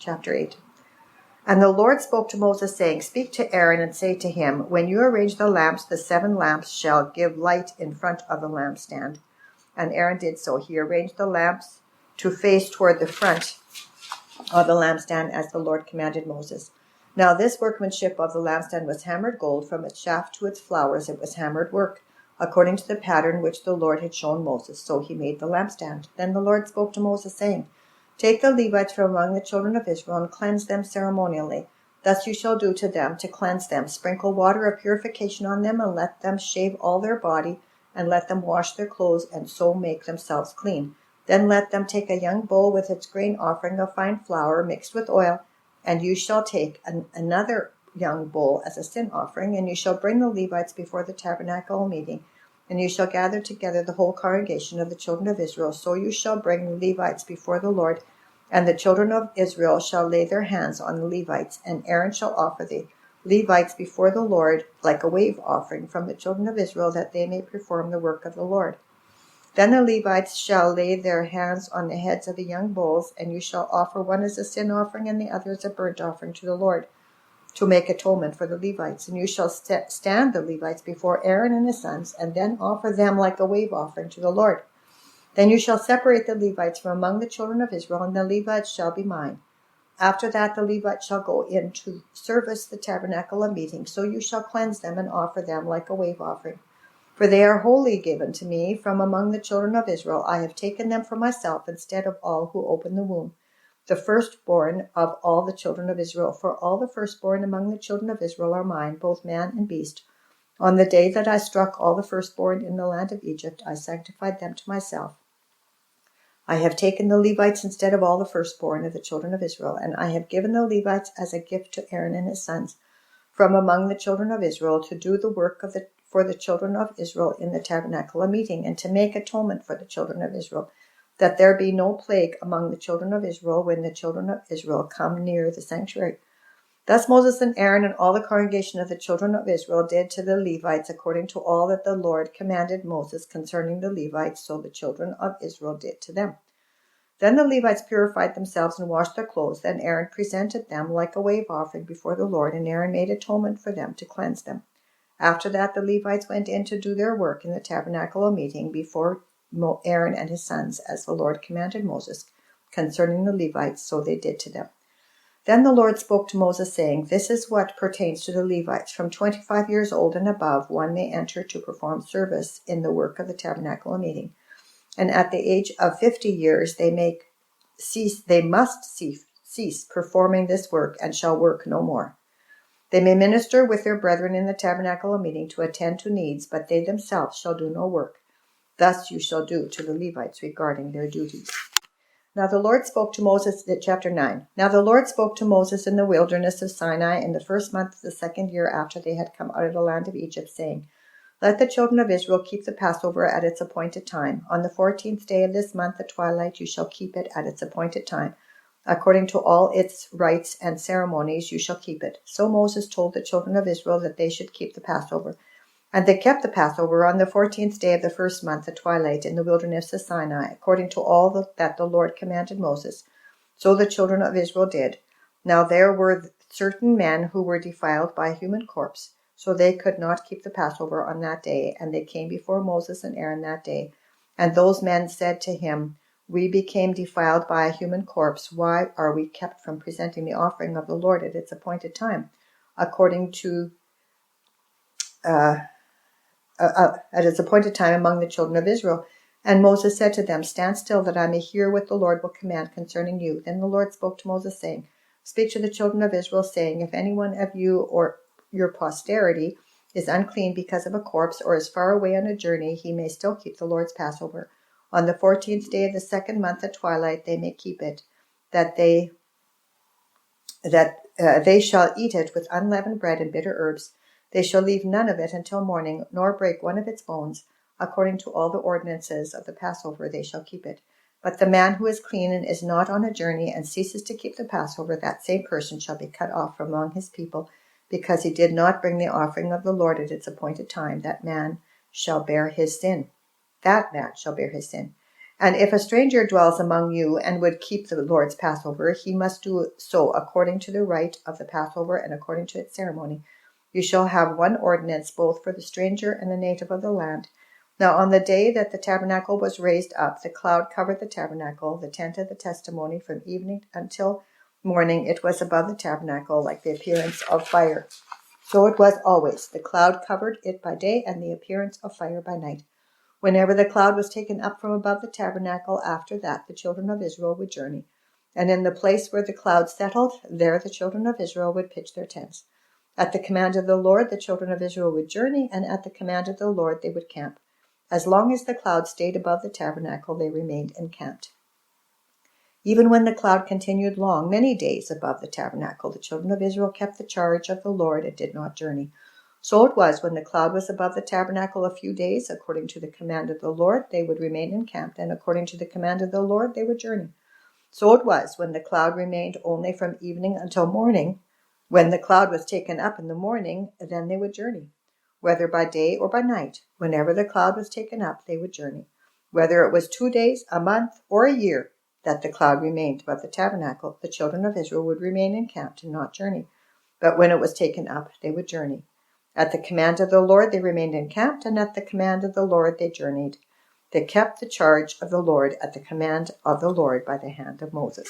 chapter 8. And the Lord spoke to Moses, saying, Speak to Aaron and say to him, When you arrange the lamps, the 7 lamps shall give light in front of the lampstand. And Aaron did so. He arranged the lamps to face toward the front of the lampstand as the Lord commanded Moses. Now this workmanship of the lampstand was hammered gold, from its shaft to its flowers. It was hammered work, according to the pattern which the Lord had shown Moses. So he made the lampstand. Then the Lord spoke to Moses, saying, Take the Levites from among the children of Israel and cleanse them ceremonially. Thus you shall do to them to cleanse them. Sprinkle water of purification on them, and let them shave all their body, and let them wash their clothes, and so make themselves clean. Then let them take a young bull with its grain offering of fine flour mixed with oil, and you shall take another young bull as a sin offering, and you shall bring the Levites before the tabernacle meeting, and you shall gather together the whole congregation of the children of Israel. So you shall bring the Levites before the Lord, and the children of Israel shall lay their hands on the Levites, and Aaron shall offer the Levites before the Lord like a wave offering from the children of Israel, that they may perform the work of the Lord. Then the Levites shall lay their hands on the heads of the young bulls, and you shall offer one as a sin offering and the other as a burnt offering to the Lord, to make atonement for the Levites. And you shall stand the Levites before Aaron and his sons, and then offer them like a wave offering to the Lord. Then you shall separate the Levites from among the children of Israel, and the Levites shall be mine. After that the Levites shall go in to service the tabernacle of meeting, so you shall cleanse them and offer them like a wave offering. For they are wholly given to me from among the children of Israel. I have taken them for myself instead of all who open the womb, the firstborn of all the children of Israel. For all the firstborn among the children of Israel are mine, both man and beast. On the day that I struck all the firstborn in the land of Egypt, I sanctified them to myself. I have taken the Levites instead of all the firstborn of the children of Israel, and I have given the Levites as a gift to Aaron and his sons from among the children of Israel, to do the work for the children of Israel in the tabernacle of meeting, and to make atonement for the children of Israel, that there be no plague among the children of Israel when the children of Israel come near the sanctuary. Thus Moses and Aaron and all the congregation of the children of Israel did to the Levites according to all that the Lord commanded Moses concerning the Levites, so the children of Israel did to them. Then the Levites purified themselves and washed their clothes. Then Aaron presented them like a wave offering before the Lord, and Aaron made atonement for them to cleanse them. After that the Levites went in to do their work in the tabernacle of meeting before Aaron and his sons, as the Lord commanded Moses concerning the Levites, so they did to them. Then the Lord spoke to Moses, saying, This is what pertains to the Levites. From 25 years old and above, one may enter to perform service in the work of the tabernacle of meeting. And at the age of 50 years they must cease performing this work, and shall work no more. They may minister with their brethren in the tabernacle of meeting to attend to needs, but they themselves shall do no work. Thus you shall do to the Levites regarding their duties. Now the Lord spoke to Moses, chapter 9. Now the Lord spoke to Moses in the wilderness of Sinai in the 1st month of the 2nd year after they had come out of the land of Egypt, saying, Let the children of Israel keep the Passover at its appointed time. On the 14th day of this month at twilight you shall keep it at its appointed time. According to all its rites and ceremonies you shall keep it. So Moses told the children of Israel that they should keep the Passover. And they kept the Passover on the 14th day of the 1st month at twilight in the wilderness of Sinai, according to all that the Lord commanded Moses. So the children of Israel did. Now there were certain men who were defiled by a human corpse, so they could not keep the Passover on that day, and they came before Moses and Aaron that day. And those men said to him, We became defiled by a human corpse. Why are we kept from presenting the offering of the Lord at its appointed time, according to at its appointed time among the children of Israel? And Moses said to them, Stand still, that I may hear what the Lord will command concerning you. Then the Lord spoke to Moses, saying, Speak to the children of Israel, saying, If any one of you or your posterity is unclean because of a corpse, or is far away on a journey, he may still keep the Lord's Passover. On the 14th day of the 2nd month at twilight they may keep it, that they shall eat it with unleavened bread and bitter herbs. They shall leave none of it until morning, nor break one of its bones. According to all the ordinances of the Passover they shall keep it. But the man who is clean and is not on a journey and ceases to keep the Passover, that same person shall be cut off from among his people, because he did not bring the offering of the Lord at its appointed time. That man shall bear his sin. And if a stranger dwells among you and would keep the Lord's Passover, he must do so according to the rite of the Passover and according to its ceremony. You shall have one ordinance both for the stranger and the native of the land. Now on the day that the tabernacle was raised up, the cloud covered the tabernacle, the tent of the testimony, from evening until morning. It was above the tabernacle like the appearance of fire. So it was always. The cloud covered it by day, and the appearance of fire by night. Whenever the cloud was taken up from above the tabernacle, after that the children of Israel would journey. And in the place where the cloud settled, there the children of Israel would pitch their tents. At the command of the Lord, the children of Israel would journey, and at the command of the Lord they would camp. As long as the cloud stayed above the tabernacle, they remained encamped. Even when the cloud continued long, many days above the tabernacle, the children of Israel kept the charge of the Lord and did not journey. So it was, when the cloud was above the tabernacle a few days, according to the command of the Lord, they would remain encamped, and according to the command of the Lord, they would journey. So it was, when the cloud remained only from evening until morning. When the cloud was taken up in the morning, then they would journey. Whether by day or by night, whenever the cloud was taken up, they would journey. Whether it was 2 days, a month, or a year that the cloud remained above the tabernacle, the children of Israel would remain encamped and not journey. But when it was taken up, they would journey. At the command of the Lord they remained encamped, and at the command of the Lord they journeyed. They kept the charge of the Lord at the command of the Lord by the hand of Moses.